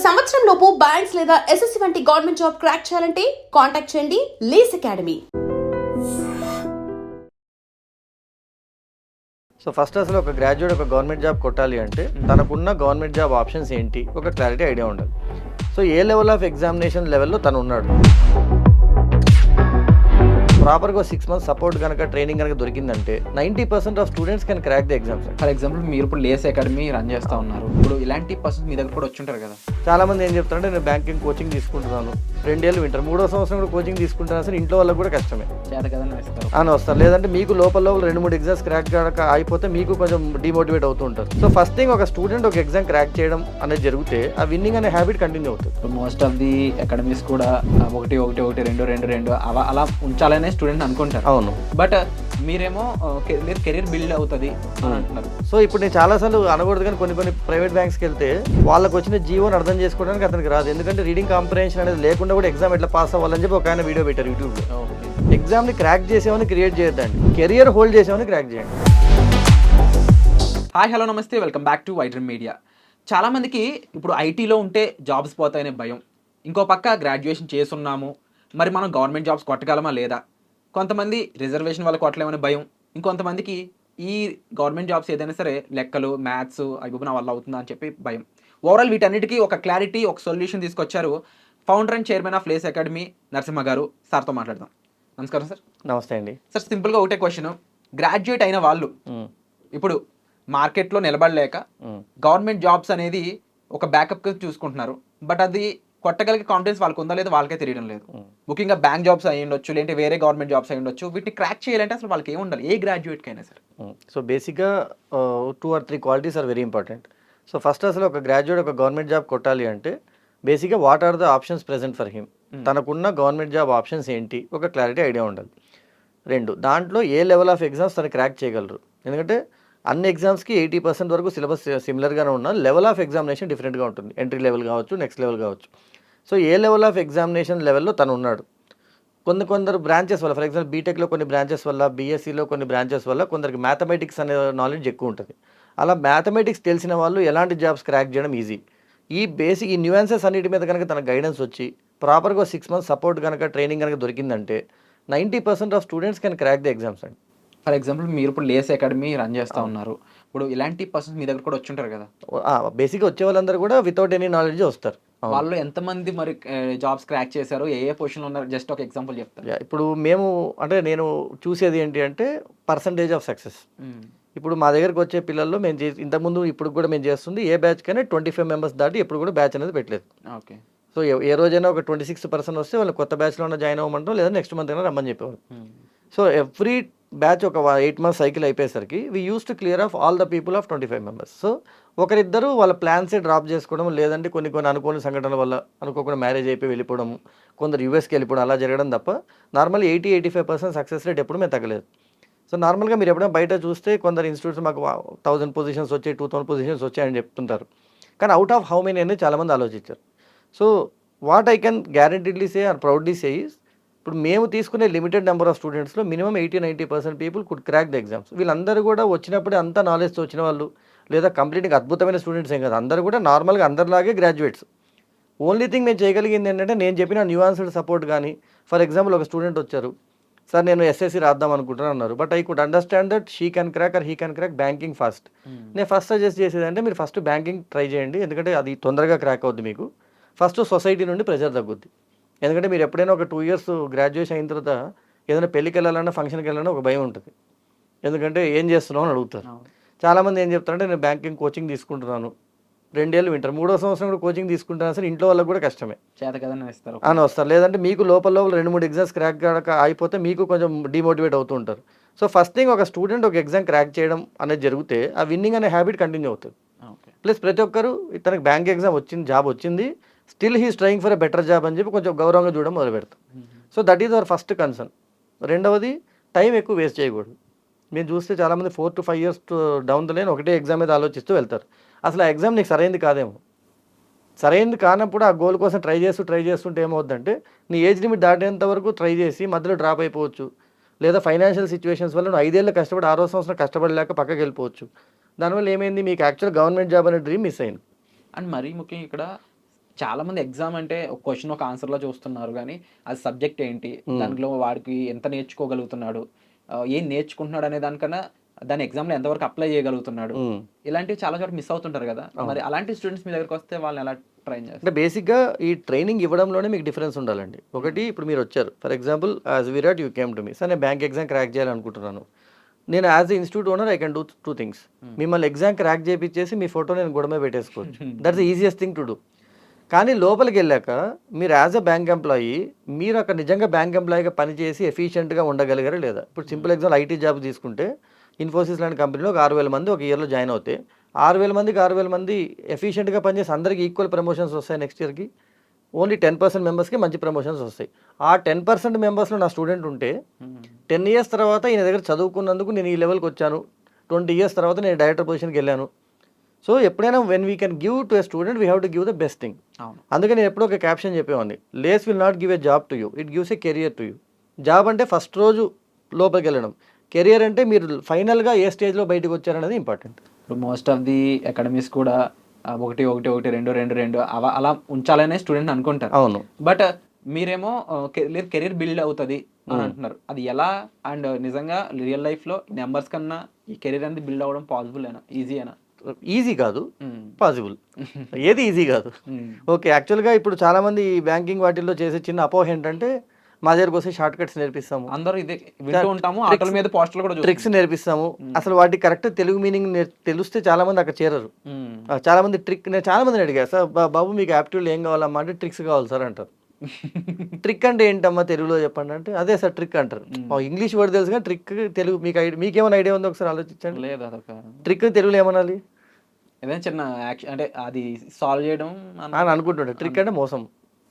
సంవత్సరం లోపు బ్యాంక్స్ లేదా ఎస్ఎస్సి వంటి గవర్నమెంట్ జాబ్ క్రాక్ చేయాలంటే కాంటాక్ట్ చేయండి లీస్ అకాడమీ. సో ఫస్ట్ అసలు ఒక గ్రాడ్యుయేట్ ఒక గవర్నమెంట్ జాబ్ కొట్టాలి అంటే తనకున్న గవర్నమెంట్ జాబ్ ఆప్షన్స్ ఏంటి ఒక క్లారిటీ ఐడియా ఉండాలి. So A level of examination లెవెల్లో తను ఉన్నాడు, ప్రాపర్గా 6 months సపోర్ట్ కనుక ట్రైనింగ్ కనుక దొరికిందంటే 90% of students can crack the exams. For example మీరు ఇప్పుడు లేస్ అకాడమీ రన్ చేస్తూ ఉన్నారు, ఇప్పుడు ఇలాంటి పర్సన్స్ మీ దగ్గర కూడా వచ్చుంటారు కదా. చాలా మంది ఏం చెప్తారంటే నేను బ్యాంకింగ్ కోచింగ్ తీసుకుంటున్నాను, 2 ఏళ్ళు వింటారు, 3వ సంవత్సరం కూడా కోచింగ్ తీసుకుంటున్నాను, అసలు ఇంట్లో వాళ్ళకి కూడా కష్టమే చేత కదా వేస్తారు అని వస్తారు. లేదంటే మీకు లోపల 2-3 ఎగ్జామ్స్ క్రాక్ కనుక అయిపోతే మీకు కొంచెం డిమోటివేట్ అవుతూ ఉంటారు. సో ఫస్ట్ థింగ్ ఒక స్టూడెంట్ ఒక ఎగ్జామ్ క్రాక్ చేయడం అనేది జరిగితే ఆ విన్నింగ్ అనే హ్యాబిట్ కంటిన్యూ అవుతుంది. మోస్ట్ ఆఫ్ ది అకాడమీస్ కూడా 1-1-1-2-2 అలా ఉంచాలనే స్టూడెంట్ అనుకుంటారు. అవును, బట్ మీరేమో కెరీర్ బిల్డ్ అవుతుంది అని అంటున్నారు. సో ఇప్పుడు నేను చాలాసార్లు అనకూడదు కానీ కొన్ని ప్రైవేట్ బ్యాంక్స్కి వెళ్తే వాళ్ళకి వచ్చిన జీవోని అర్థం చేసుకోవడానికి అతనికి రాదు, ఎందుకంటే రీడింగ్ కాంప్రహెన్షన్ అనేది లేకుండా కూడా ఎగ్జామ్ ఎట్లా పాస్ అవ్వాలని చెప్పి ఒక ఆయన వీడియో పెట్టారు యూట్యూబ్లో. ఎగ్జామ్ని క్రాక్ చేసేవని క్రియేట్ చేయొద్దండి, కెరియర్ హోల్డ్ చేసేవని క్రాక్ చేయండి. హాయ్ హలో నమస్తే, వెల్కమ్ బ్యాక్ టు వైడ్రీమ్ మీడియా. చాలామందికి ఇప్పుడు ఐటీలో ఉంటే జాబ్స్ పోతాయనే భయం, ఇంకో పక్క గ్రాడ్యుయేషన్ చేస్తున్నాము మరి మనం గవర్నమెంట్ జాబ్స్ కొట్టగలమా లేదా, కొంతమంది రిజర్వేషన్ వల్ల కొట్టలేమనే భయం, ఇంకొంతమందికి ఈ గవర్నమెంట్ జాబ్స్ ఏదైనా సరే లెక్కలు మ్యాథ్స్ అవి నా వల్ల అవుతుందా అని చెప్పి భయం. ఓవరాల్ వీటన్నిటికీ ఒక క్లారిటీ, ఒక సొల్యూషన్ తీసుకొచ్చారు founder and chairman of Lay's academy Narasimha గారు. సార్తో మాట్లాడదాం. నమస్కారం సార్. నమస్తే అండి సార్, సింపుల్గా ఒకటే క్వశ్చన్, గ్రాడ్యుయేట్ అయిన వాళ్ళు ఇప్పుడు మార్కెట్లో నిలబడలేక గవర్నమెంట్ జాబ్స్ అనేది ఒక బ్యాకప్ చూసుకుంటున్నారు, బట్ అది కొట్టగలిగే కాన్ఫిడెన్స్ వాళ్ళకు ఉందా లేదా వాళ్ళకే తెలియడం లేదు. ముఖ్యంగా బ్యాంక్ జాబ్స్ అయ్యి ఉండొచ్చు, లేదంటే వేరే గవర్నమెంట్ జాబ్స్ అయ్యి ఉండొచ్చు. వీటిని క్రాక్ చేయాలంటే అసలు వాళ్ళకి ఏమి ఉండాలి, ఏ గ్రాడ్యుయేట్కి అయినా సరే? సో బేసిక్గా 2 or 3 qualities are very important. So first అసలు ఒక గ్రాడ్యుయేట్ ఒక గవర్నమెంట్ జాబ్ కొట్టాలి అంటే బేసిక్గా what are the options present for him, తనకున్న గవర్నమెంట్ జాబ్ ఆప్షన్స్ ఏంటి ఒక క్లారిటీ ఐడియా ఉండాలి. 2, దాంట్లో ఏ లెవెల్ ఆఫ్ ఎగ్జామ్స్ తను క్రాక్ చేయగలరు, ఎందుకంటే అన్ని ఎగ్జామ్స్కి 80% వరకు సిలబస్ సిమిలర్గానే ఉన్న లెవెల్ ఆఫ్ ఎగ్జామినేషన్ డిఫరెంట్గా ఉంటుంది. ఎంట్రీ లెవెల్ కావచ్చు, నెక్స్ట్ లెవెల్ కావచ్చు. So A level of examination లెవెల్లో తను ఉన్నాడు. కొందరు బ్రాంచెస్ వల్ల, ఫర్ ఎగ్జాంపుల్ బీటెక్లో కొన్ని బ్రాంచెస్ వల్ల, బీఎస్సీలో కొన్ని బ్రాంచెస్ వల్ల కొందరికి మ్యాథమెటిక్స్ అనే నాలెడ్జ్ ఎక్కువ ఉంటుంది. అలా మ్యాథమెటిక్స్ తెలిసిన వాళ్ళు ఎలాంటి జాబ్స్ క్రాక్ చేయడం ఈజీ. ఈ న్యూయాన్సెస్ అన్నిటి మీద కనుక తన గైడెన్స్ వచ్చి ప్రాపర్గా 6 months సపోర్ట్ కనుక ట్రైనింగ్ కనుక దొరికిందంటే 90% of students can crack the exams అండి. ఫర్ ఎగ్జాంపుల్ మీరు ఇప్పుడు లేస్ అకాడమీ రన్ చేస్తూ ఉన్నారు, ఇప్పుడు ఇలాంటి పర్సన్స్ మీ దగ్గర కూడా వచ్చుంటారు కదా. బేసిక్గా వచ్చే వాళ్ళందరూ కూడా వితౌట్ ఎనీ నాలెడ్జ్ వస్తారు. వాళ్ళు ఎంతమంది మరి జాబ్స్ క్రాక్ చేశారు, ఏ పొజిషన్లో ఉన్నారు, జస్ట్ ఒక ఎగ్జాంపుల్ చెప్తారు. ఇప్పుడు నేను చూసేది ఏంటి అంటే పర్సంటేజ్ ఆఫ్ సక్సెస్. ఇప్పుడు మా దగ్గరకు వచ్చే పిల్లల్లో మేము ఇంతకుముందు ఇప్పుడు కూడా మేము చేస్తుంది ఏ బ్యాచ్ కైనా 25 members దాటి ఎప్పుడు కూడా బ్యాచ్ అనేది పెట్టలేదు. ఓకే. సో ఏ రోజైనా ఒక 26% వస్తే వాళ్ళు కొత్త బ్యాచ్లో ఉన్న జాయిన్ అవ్వమంటాం, లేదా నెక్స్ట్ మంత్ అయినా రమ్మని చెప్పేవాళ్ళు. సో ఎవ్రీ బ్యాచ్ ఒక 8 months సైకిల్ అయిపోయేసరికి we use to clear of all the people of 25 members. So ఒకరిద్దరు వాళ్ళ ప్లాన్సే డ్రాప్ చేసుకోవడం, లేదంటే కొన్ని అనుకోని సంఘటనల వల్ల అనుకోకుండా మ్యారేజ్ అయిపోయి వెళ్ళిపోవడం, కొందరు యూఎస్కి వెళ్ళిపోవడం, అలా జరగడం తప్ప నార్మల్ 80-85% సక్సెస్ రేట్ ఎప్పుడు మేము తగ్గలేదు. సో నార్మల్గా మీరు ఎప్పుడైనా బయట చూస్తే కొందరు ఇన్స్టిట్యూట్స్ మాకు 1000 పొజిషన్స్ వచ్చాయి, 2000 పొజిషన్స్ వచ్చాయని చెప్తుంటారు, కానీ అవుట్ ఆఫ్ హౌ మెనీ అనేది చాలామంది ఆలోచించారు. So what I can guaranteedly say or proudly say is, ఇప్పుడు మేము తీసుకునే లిమిటెడ్ నెంబర్ ఆఫ్ స్టూడెంట్స్లో minimum 80-90% people could crack the exams. వీళ్ళందరూ కూడా వచ్చినప్పుడే అంత నాలెడ్జ్తో వచ్చిన వాళ్ళు, లేదా కంప్లీట్గా అద్భుతమైన స్టూడెంట్స్ ఏం కాదు, అందరూ కూడా నార్మల్గా అందరిలాగే గ్రాడ్యుయేట్స్. ఓన్లీ థింగ్ మేము చేయగలిగింది ఏంటంటే నేను చెప్పిన న్యూయాన్స్డ్ సపోర్ట్. కానీ ఫర్ ఎగ్జాంపుల్ ఒక స్టూడెంట్ వచ్చారు, సార్ నేను ఎస్ఎస్సి రాద్దాం అనుకుంటున్నాను అన్నారు, but I could understand that she can crack or he can crack banking first. నేను ఫస్ట్ సజెస్ట్ చేసేదంటే మీరు ఫస్ట్ బ్యాంకింగ్ ట్రై చేయండి, ఎందుకంటే అది తొందరగా క్రాక్ అవుద్ది. మీకు ఫస్ట్ సొసైటీ నుండి ప్రెషర్ తగ్గుద్ది, ఎందుకంటే మీరు ఎప్పుడైనా ఒక 2 years గ్రాడ్యుయేషన్ అయిన తర్వాత ఏదైనా పెళ్ళికి వెళ్ళాలన్నా ఫంక్షన్కి వెళ్ళాలన్నా ఒక భయం ఉంటుంది, ఎందుకంటే ఏం చేస్తున్నావు అని అడుగుతారు. చాలామంది ఏం చెప్తారంటే నేను బ్యాంకింగ్ కోచింగ్ తీసుకుంటున్నాను, 2 ఏళ్ళు వింటారు, 3వ సంవత్సరం కూడా కోచింగ్ తీసుకుంటున్నాను, సరే ఇంట్లో వాళ్ళకి కూడా కష్టమే చేత కదా వేస్తారు అని వస్తారు. లేదంటే మీకు లోపల 2-3 ఎగ్జామ్స్ క్రాక్ కనుక అయిపోతే మీకు కొంచెం డిమోటివేట్ అవుతూ ఉంటారు. సో ఫస్ట్ థింగ్ ఒక స్టూడెంట్ ఒక ఎగ్జామ్ క్రాక్ చేయడం అనేది జరిగితే ఆ విన్నింగ్ అనే హ్యాబిట్ కంటిన్యూ అవుతుంది. ప్లస్ ప్రతి ఒక్కరు తనకు బ్యాంక్ ఎగ్జామ్ వచ్చింది, జాబ్ వచ్చింది, still he's trying for a better job అని చెప్పి కొంచెం గౌరవంగా చూడడం మొదలు పెడతాం. So that is our first concern. రెండవది, టైం ఎక్కువ వేస్ట్ చేయకూడదు. మేము చూస్తే చాలామంది 4 to 5 years down the line ఒకటే ఎగ్జామ్ మీద ఆలోచిస్తూ వెళ్తారు. అసలు ఆ ఎగ్జామ్ నీకు సరైనది కాదేమో. సరైనది కానప్పుడు ఆ గోల్ కోసం ట్రై చేస్తుంటే ఏమవుద్దంటే నీ ఏజ్ లిమిట్ దాటేంత వరకు ట్రై చేసి మధ్యలో డ్రాప్ అయిపోవచ్చు, లేదా ఫైనాన్షియల్ సిచ్యువేషన్స్ వల్ల నువ్వు 5 ఏళ్ళు కష్టపడి 6వ సంవత్సరం కష్టపడలేక పక్కకి వెళ్ళిపోవచ్చు. దానివల్ల ఏమైంది, మీకు యాక్చువల్ గవర్నమెంట్ జాబ్ అనే డ్రీమ్ మిస్ అయింది. అండ్ మరీ ముఖ్యంగా ఇక్కడ చాలా మంది ఎగ్జామ్ అంటే ఒక క్వశ్చన్ ఒక ఆన్సర్లో చూస్తున్నారు కానీ అది సబ్జెక్ట్ ఏంటి, దాంట్లో వాడికి ఎంత నేర్చుకోగలుగుతున్నాడు, ఏం నేర్చుకుంటున్నాడు అనే దానికన్నా దాని ఎగ్జామ్లో ఎంతవరకు అప్లై చేయగలుగుతున్నాడు, ఇలాంటివి చాలా చోట్ల మిస్ అవుతుంటారు కదా. మరి అలాంటి స్టూడెంట్స్ మీ దగ్గరికి వస్తే వాళ్ళని ఎలా ట్రైన్ చేస్తారు? అంటే బేసిక్గా ఈ ట్రైనింగ్ ఇవ్వడంలోనే మీకు డిఫరెన్స్ ఉండాలండి. ఒకటి, ఇప్పుడు మీరు వచ్చారు, for example as Virat you came to me, sir నేను బ్యాంక్ ఎగ్జామ్ క్రాక్ చేయాలనుకుంటున్నాను. నేను as a institute owner I can do two things. మిమ్మల్ని ఎగ్జామ్ క్రాక్ చేయించేసి మీ ఫోటో నేను గొడవ పెట్టేసుకోవచ్చు, that's the easiest thing to do. కానీ లోపలికి వెళ్ళాక మీరు యాజ్ అ బ్యాంక్ ఎంప్లాయీ, మీరు అక్కడ నిజంగా బ్యాంక్ ఎంప్లాయీగా పనిచేసి ఎఫిషియెంట్గా ఉండగలిగారా లేదా? ఇప్పుడు సింపుల్ ఎగ్జాంపుల్ ఐటీ జాబ్ తీసుకుంటే ఇన్ఫోసిస్ లాంటి కంపెనీలో ఒక 6,000 మంది ఒక ఇయర్లో జాయిన్ అవుతే 6,000 మంది ఎఫిషియెంట్గా పనిచేసి అందరికీ ఈక్వల్ ప్రమోషన్స్ వస్తాయి నెక్స్ట్ ఇయర్కి. ఓన్లీ 10% మెంబర్స్కి మంచి ప్రమోషన్స్ వస్తాయి. ఆ 10% మెంబర్స్లో నా స్టూడెంట్ ఉంటే 10 ఇయర్స్ తర్వాత ఈయన దగ్గర చదువుకున్నందుకు నేను ఈ లెవెల్కి వచ్చాను, 20 ఇయర్స్ తర్వాత నేను డైరెక్టర్ పొజిషన్కి వెళ్ళాను. సో ఎప్పుడైనా when we can give to a student we have to give the best thing. అందుకే నేను ఎప్పుడో ఒక క్యాప్షన్ చెప్పేవాడిని, lays will not give a job to you, it gives a career to you. Job అంటే ఫస్ట్ రోజు లోపలికి వెళ్ళడం, career అంటే మీరు ఫైనల్గా ఏ స్టేజ్లో బయటకు వచ్చారనేది ఇంపార్టెంట్. ఇప్పుడు మోస్ట్ ఆఫ్ ది అకాడమీస్ కూడా 1 1 1 2 2 2 అలా ఉంచాలనే స్టూడెంట్ అనుకుంటారు. అవును. బట్ మీరేమో కెరీర్ బిల్డ్ అవుతుంది అని అంటున్నారు. అది ఎలా? అండ్ నిజంగా రియల్ లైఫ్లో నెంబర్స్ కన్నా ఈ కెరీర్ అనేది బిల్డ్ అవ్వడం పాసిబుల్ అయినా, ఈజీ అయినా? ఈజీ కాదు, పాసిబుల్. ఏది ఈజీ కాదు. ఓకే, యాక్చువల్గా ఇప్పుడు చాలామంది బ్యాంకింగ్ వాటిల్లో చేసే చిన్న అపోహ ఏంటంటే మా దగ్గరకు వస్తే షార్ట్ కట్స్ నేర్పిస్తాము, అందరూ ఇదే వింటూ ఉంటాము, ఆటల మీద పోస్టర్లు కూడా ట్రిక్స్ నేర్పిస్తాము. అసలు వాటి కరెక్ట్ తెలుగు మీనింగ్ తెలిస్తే చాలా మంది అక్కడ చేరరు. చాలా మంది ట్రిక్, నేను చాలా మందిని అడిగా, సార్ బాబు మీకు యాప్టిట్యూడ్ ఏం కావాలమ్మా అంటే ట్రిక్స్ కావాలి సార్ అంటారు. ట్రిక్ అంటే ఏంటమ్మా తెలుగులో చెప్పండి అంటే అదే సార్ ట్రిక్ అంటారు. ఇంగ్లీష్ వర్డ్ తెలుసు కానీ ట్రిక్ తెలుగు మీకేమైనా ఐడియా ఉందో ఒకసారి ఆలోచించండి. లేదు, అదొక ట్రిక్ తెలుగులో ఏమనాలి? ఏదైనా చిన్న యాక్షన్ అంటే అది సాల్వ్ చేయడం అని అనుకుంటుండే. ట్రిక్ అంటే మోసం.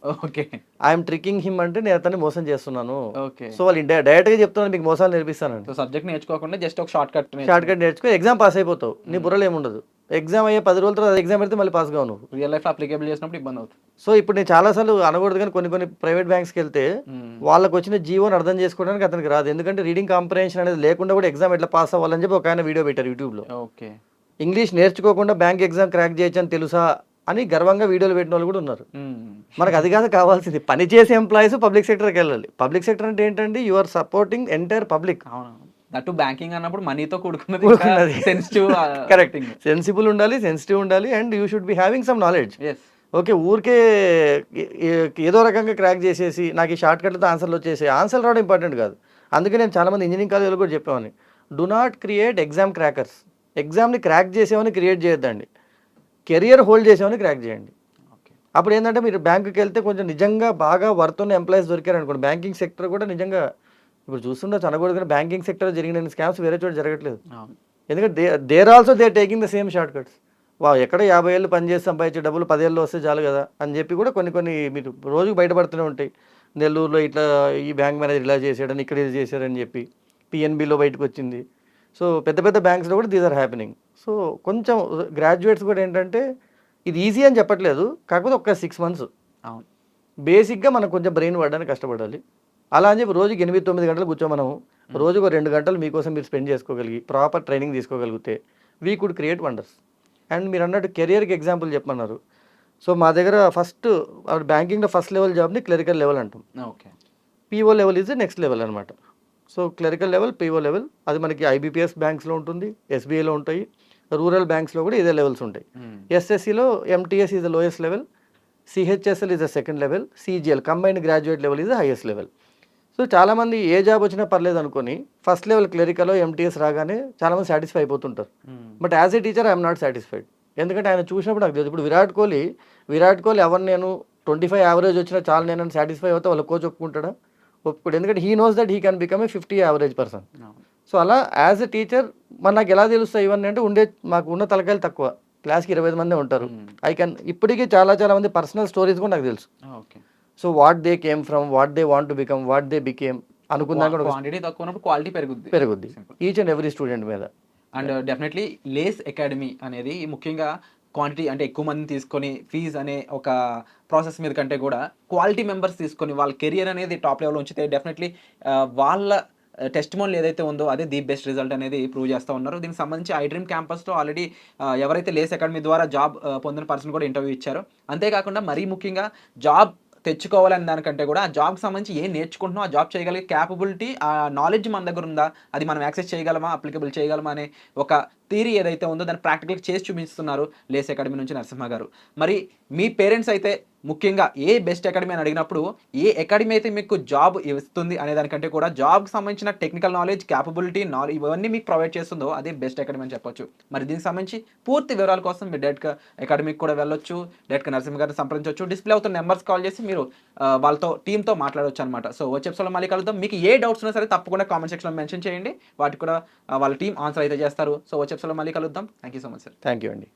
ఓకే, ఐఎమ్ ట్రికింగ్ హిమ్ అంటే నేను అతన్ని మోసం చేస్తున్నాను. ఓకే. సో వాళ్ళు డైరెక్ట్గా చెప్తున్నాను మీకు మోసాలు నేర్పిస్తానండి. సో సబ్జెక్ట్ నేర్చుకోకుండా జస్ట్ ఒక షార్ట్ కట్ నేర్చుకో, ఎగ్జామ్ పాస్ అయిపోతావు, నీ బుర్రలో ఏముండదు. ఎగ్జామ్ అయ్యే 10 రోజుల తర్వాత ఎగ్జామ్ పెడితే మళ్ళీ పాస్ కావు నువ్వు. రియల్ లైఫ్ అప్లికేబుల్ చేసినప్పుడు ఇబ్బంది అవుతుంది. సో ఇప్పుడు నేను చాలాసార్లు అనకూడదు కానీ కొన్ని ప్రైవేట్ బ్యాంక్స్కి వెళ్తే వాళ్ళకి వచ్చిన జీవోని అర్థం చేసుకోవడానికి అతనికి రాదు. ఎందుకంటే రీడింగ్ కాంప్రహెన్షన్ అనేది లేకుండా కూడా ఎగ్జామ్ ఎట్లా పాస్ అవ్వాలని చెప్పి ఒక ఆయన వీడియో పెట్టారు యూట్యూబ్లో. ఓకే, ఇంగ్లీష్ నేర్చుకోకుండా బ్యాంక్ ఎగ్జామ్ క్రాక్ చేయొచ్చు అని తెలుసా అని గర్వంగా వీడియోలు పెట్టిన వాళ్ళు కూడా ఉన్నారు. మనకు అది కాదు కావాల్సింది, పనిచేసే ఎంప్లాయీస్ పబ్లిక్ సెక్టర్కి వెళ్ళాలి. పబ్లిక్ సెక్టర్ అంటే ఏంటండి, you are supporting entire public. That banking అన్నప్పుడు మనీతో కూడుకున్నది, సెన్సిటివ్. కరెక్ట్, సెన్సిబుల్ ఉండాలి, సెన్సిటివ్ ఉండాలి, and you should be having some knowledge. Okay, ఊరికే ఏదో రకంగా క్రాక్ చేసేసి నాకు ఈ షార్ట్ కట్లతో ఆన్సర్లు వచ్చేసి ఆన్సర్ రావడం ఇంపార్టెంట్ కాదు. అందుకే నేను చాలామంది ఇంజనీరింగ్ కాలేజీలో కూడా చెప్పేవాడిని, do not create exam crackers. ఎగ్జామ్ని క్రాక్ చేసేవని క్రియేట్ చేయొద్దండి, కెరియర్ హోల్డ్ చేసేవని క్రాక్ చేయండి. అప్పుడు ఏంటంటే మీరు బ్యాంకుకి వెళ్తే కొంచెం నిజంగా బాగా వర్త్ ఉన్న ఎంప్లాయీస్ దొరికారనుకోండి, బ్యాంకింగ్ సెక్టర్ కూడా నిజంగా ఇప్పుడు చూస్తుండొచ్చు అనకూడదు కానీ బ్యాంకింగ్ సెక్టర్ జరిగిన స్కామ్స్ వేరే చోట జరగట్లేదు. ఎందుకంటే there also they taking the same shortcuts. ఎక్కడ 50 ఏళ్ళు పనిచేసి సంపాదించే డబ్బులు 10 ఏళ్ళు వస్తే చాలు కదా అని చెప్పి కూడా కొన్ని మీరు రోజుకు బయటపడుతూనే ఉంటాయి. నెల్లూరులో ఇట్లా ఈ బ్యాంక్ మేనేజర్ ఇలా చేశాడని, ఇక్కడ ఇది చేశారని చెప్పి పిఎన్బిలో బయటకు వచ్చింది. సో పెద్ద బ్యాంక్స్లో కూడా దీస్ ఆర్ హ్యాపెనింగ్. సో కొంచెం గ్రాడ్యుయేట్స్ కూడా ఏంటంటే ఇది ఈజీ అని చెప్పట్లేదు, కాకపోతే ఒక 6 months బేసిక్గా మనం కొంచెం బ్రెయిన్ వాడడానికి కష్టపడాలి. అలా అని చెప్పి రోజుకి 8-9 గంటలు కూర్చో మనం రోజుకు 2 గంటలు మీకోసం మీరు స్పెండ్ చేసుకోగలిగి ప్రాపర్ ట్రైనింగ్ తీసుకోగలిగితే we could create wonders. And మీరు అన్నట్టు కెరియర్కి ఎగ్జాంపుల్ చెప్పమన్నారు. సో మా దగ్గర ఫస్ట్ బ్యాంకింగ్లో ఫస్ట్ లెవెల్ జాబ్ని క్లరికల్ లెవెల్ అంటాం. Okay, PO level is next level అనమాట. So clerical level, PO level అది మనకి ఐబీపీఎస్ బ్యాంక్స్లో ఉంటుంది, ఎస్బీఐలో ఉంటాయి, రూరల్ బ్యాంక్స్లో కూడా ఇదే లెవెల్స్ ఉంటాయి. ఎస్ఎస్సిలో MTS is the lowest level, CHSL is the second level, CGL combined graduate level is the highest level. So చాలామంది ఏ జాబ్ వచ్చినా పర్లేదు అనుకొని ఫస్ట్ లెవెల్ క్లరికలో ఎంటీఎస్ రాగానే చాలామంది సాటిస్ఫై అయిపోతుంటారు. But as a teacher I'm not satisfied. ఎందుకంటే ఆయన చూసినప్పుడు నాకు తెలియదు. ఇప్పుడు విరాట్ కోహ్లీ ఎవరు నేను 25 యావరేజ్ వచ్చినా చాలా నేను సాటిస్ఫై అవుతా వాళ్ళ కోచ్ ఒప్పుకుంటాడా? ఒప్పుకోడు. ఎందుకంటే he knows that he can become a 50 average person. So అలా యాజ్ ఎ టీచర్ మరి నాకు ఎలా తెలుస్తాయి ఇవన్నీ అంటే మాకు ఉన్న తలకాయలు తక్కువ, క్లాస్కి 25 మందే ఉంటారు. ఇప్పటికీ చాలా మంది పర్సనల్ స్టోరీస్ కూడా నాకు తెలుసు. So what they came from, what they want to become, what they became అనుకున్నా కూడా క్వాంటిటీ తక్కువ ఉన్నప్పుడు క్వాలిటీ పెరుగుద్ది ఈచ్ అండ్ ఎవ్రీ స్టూడెంట్ మీద. అండ్ డెఫినెట్లీ లేస్ అకాడమీ అనేది ముఖ్యంగా క్వాంటిటీ అంటే ఎక్కువ మంది తీసుకొని ఫీజ్ అనే ఒక ప్రాసెస్ మీద కంటే కూడా క్వాలిటీ మెంబర్స్ తీసుకొని వాళ్ళ కెరియర్ అనేది టాప్ లెవెల్లో ఉంచితే డెఫినెట్లీ వాళ్ళ టెస్ట్ మోన్ ఏదైతే ఉందో అదే ది బెస్ట్ రిజల్ట్ అనేది ప్రూవ్ చేస్తూ ఉన్నారు. దీనికి సంబంధించి ఐ డ్రీమ్ క్యాంపస్లో ఆల్రెడీ ఎవరైతే లేస్ అకాడమీ ద్వారా జాబ్ పొందిన పర్సన్ కూడా ఇంటర్వ్యూ ఇచ్చారు. అంతేకాకుండా మరీ ముఖ్యంగా జాబ్ తెచ్చుకోవాలని దానికంటే కూడా ఆ జాబ్కి సంబంధించి ఏం నేర్చుకుంటున్నాం, ఆ జాబ్ చేయగలిగే క్యాపబిలిటీ, ఆ నాలెడ్జ్ మన దగ్గర ఉందా, అది మనం యాక్సెస్ చేయగలమా, అప్లికబుల్ చేయగలమా అనే ఒక థియరీ ఏదైతే ఉందో దాన్ని ప్రాక్టికల్ చేసి చూపిస్తున్నారు లేస్ అకాడమీ నుంచి నరసింహ గారు. మరి మీ పేరెంట్స్ అయితే ముఖ్యంగా ఏ బెస్ట్ అకాడమీ అని అడిగినప్పుడు ఏ అకాడమీ అయితే మీకు జాబ్ ఇస్తుంది అనే దానికంటే కూడా జాబ్కి సంబంధించిన టెక్నికల్ నాలెడ్జ్, క్యాపబిలిటీ, నాలెడ్జ్ ఇవన్నీ మీకు ప్రొవైడ్ చేస్తుందో అదే బెస్ట్ అకాడమీ అని చెప్పొచ్చు. మరి దీనికి సంబంధించి పూర్తి వివరాల కోసం మీరు డైరెక్ట్గా అకాడమీకి కూడా వెళ్ళొచ్చు, డైరెక్ట్గా నరసింహ గారిని సంప్రదించవచ్చు. డిస్ప్లే అవుతున్న నెంబర్స్ కాల్ చేసి మీరు వాళ్ళతో టీంతో మాట్లాడవచ్చు అనమాట. సో వచ్చే ఎపిసోడ్లో మళ్ళీ కలుద్దాం. మీకు ఏ డౌట్స్ ఉన్నా సరే తప్పకుండా కామెంట్ సెక్షన్లో మెన్షన్ చేయండి, వాటికి కూడా వాళ్ళ టీం ఆన్సర్ అయితే చేస్తారు. సో వచ్చే ఎపిసోడ్లో మళ్ళీ కలుద్దాం. Thank you so much sir. Thank you అండి.